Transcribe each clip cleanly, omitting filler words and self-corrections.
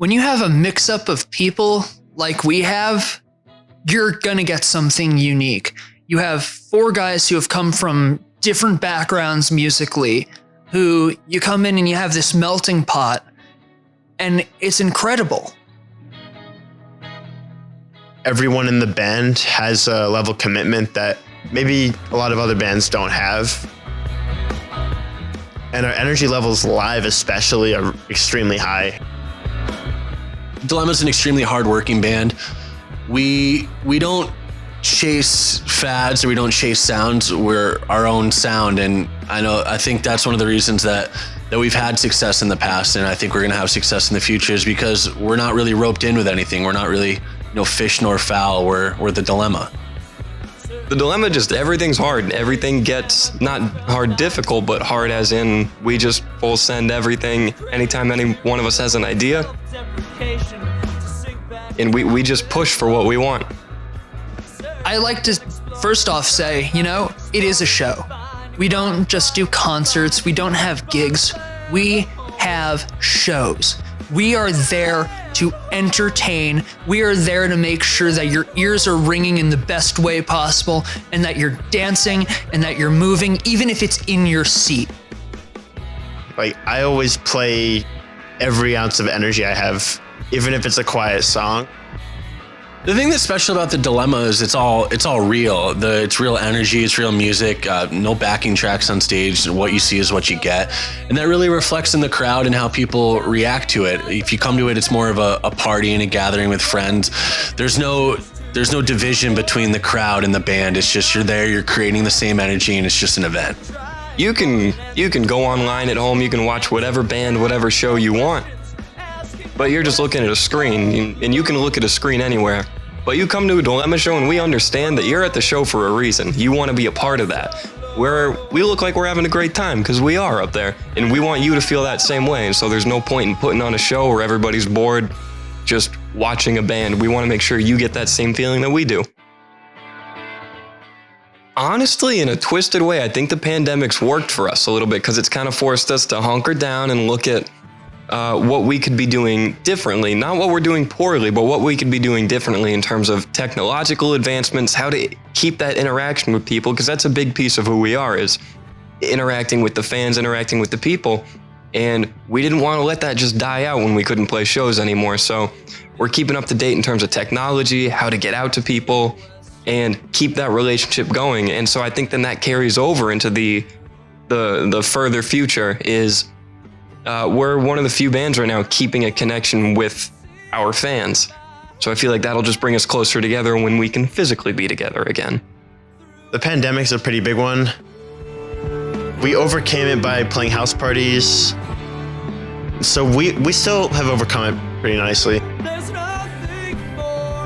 When you have a mix-up of people like we have, you're gonna get something unique. You have 4 guys who have come from different backgrounds musically, who you come in and you have this melting pot, and it's incredible. Everyone in the band has a level of commitment that maybe a lot of other bands don't have. And our energy levels live especially are extremely high. Dilemma's an extremely hardworking band. We don't chase fads or we don't chase sounds. We're our own sound, and I think that's one of the reasons that we've had success in the past, and I think we're gonna have success in the future, is because we're not really roped in with anything. We're not really fish nor fowl. We're the Dilemma. The Dilemma, just everything's hard. Everything gets not hard difficult, but hard as in we just full send everything anytime any one of us has an idea. And we just push for what we want. I like to first off say, it is a show. We don't just do concerts. We don't have gigs. We have shows. We are there to entertain. We are there to make sure that your ears are ringing in the best way possible, and that you're dancing and that you're moving, even if it's in your seat. Like, I always play every ounce of energy I have, even if it's a quiet song. The thing that's special about the Dilemma is it's all real. It's real energy, it's real music, no backing tracks on stage. What you see is what you get. And that really reflects in the crowd and how people react to it. If you come to it, it's more of a party and a gathering with friends. There's no division between the crowd and the band. It's just you're there, you're creating the same energy, and it's just an event. You can go online at home, you can watch whatever band, whatever show you want. But you're just looking at a screen, and you can look at a screen anywhere. But you come to a Dilemma show, and we understand that you're at the show for a reason. You want to be a part of that. We look like we're having a great time, because we are up there. And we want you to feel that same way. And so there's no point in putting on a show where everybody's bored just watching a band. We want to make sure you get that same feeling that we do. Honestly, in a twisted way, I think the pandemic's worked for us a little bit, because it's kind of forced us to hunker down and look at what we could be doing differently. Not what we're doing poorly, but what we could be doing differently in terms of technological advancements, how to keep that interaction with people, because that's a big piece of who we are, is interacting with the fans, interacting with the people. And we didn't want to let that just die out when we couldn't play shows anymore. So we're keeping up to date in terms of technology, how to get out to people, and keep that relationship going. And so I think then that carries over into the further future is we're one of the few bands right now keeping a connection with our fans. So I feel like that'll just bring us closer together when we can physically be together again. The pandemic's a pretty big one. We overcame it by playing house parties. So we still have overcome it pretty nicely.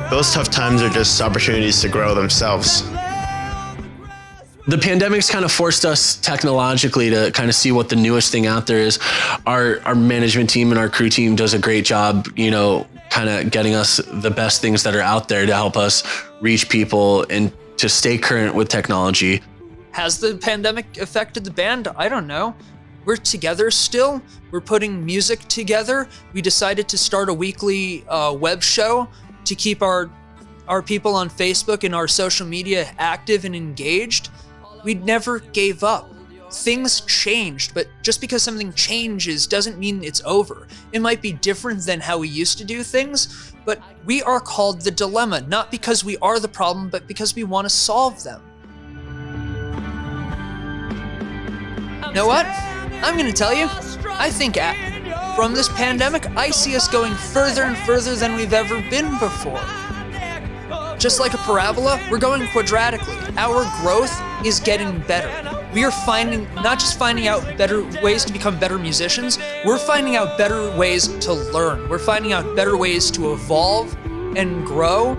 Those tough times are just opportunities to grow themselves. The pandemic's kind of forced us technologically to kind of see what the newest thing out there is. Our management team and our crew team does a great job, kind of getting us the best things that are out there to help us reach people and to stay current with technology. Has the pandemic affected the band? I don't know. We're together still. We're putting music together. We decided to start a weekly web show to keep our people on Facebook and our social media active and engaged. We never gave up. Things changed, but just because something changes doesn't mean it's over. It might be different than how we used to do things, but we are called the Dilemma, not because we are the problem, but because we want to solve them. You know what? I'm gonna tell you, I think from this pandemic, I see us going further and further than we've ever been before. Just like a parabola, we're going quadratically. Our growth is getting better. We are not just finding out better ways to become better musicians, we're finding out better ways to learn. We're finding out better ways to evolve and grow.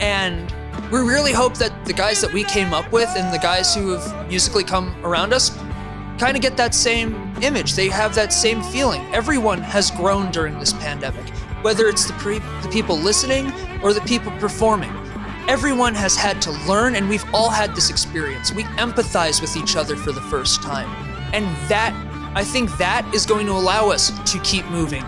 And we really hope that the guys that we came up with and the guys who have musically come around us kind of get that same image. They have that same feeling. Everyone has grown during this pandemic, whether it's the people listening or the people performing. Everyone has had to learn, and we've all had this experience. We empathize with each other for the first time. And I think that is going to allow us to keep moving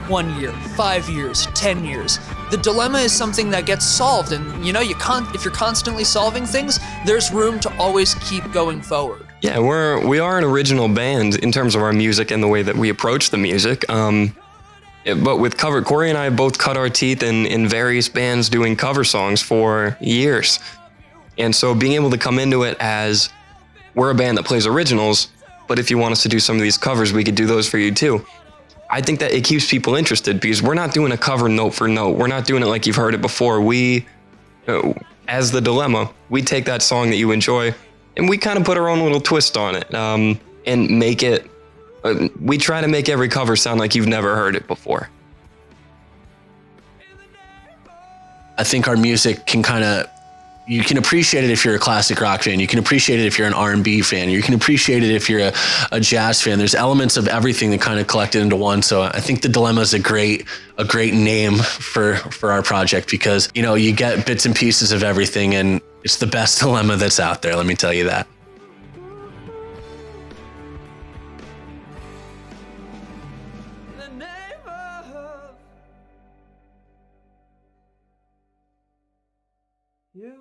1 year, 5 years, 10 years. The dilemma is something that gets solved, and you know, if you're constantly solving things, there's room to always keep going forward. Yeah, we are an original band in terms of our music and the way that we approach the music. But with Corey and I both cut our teeth in various bands doing cover songs for years. And so being able to come into it as we're a band that plays originals, but if you want us to do some of these covers, we could do those for you too. I think that it keeps people interested because we're not doing a cover note for note. We're not doing it like you've heard it before. We, as the Dilemma, we take that song that you enjoy and we kind of put our own little twist on it and make it. We try to make every cover sound like you've never heard it before. I think our music can you can appreciate it if you're a classic rock fan. You can appreciate it if you're an R&B fan. You can appreciate it if you're a jazz fan. There's elements of everything that kind of collected into one. So I think the Dilemma is a great name for our project because, you know, you get bits and pieces of everything and it's the best Dilemma that's out there. Let me tell you that. You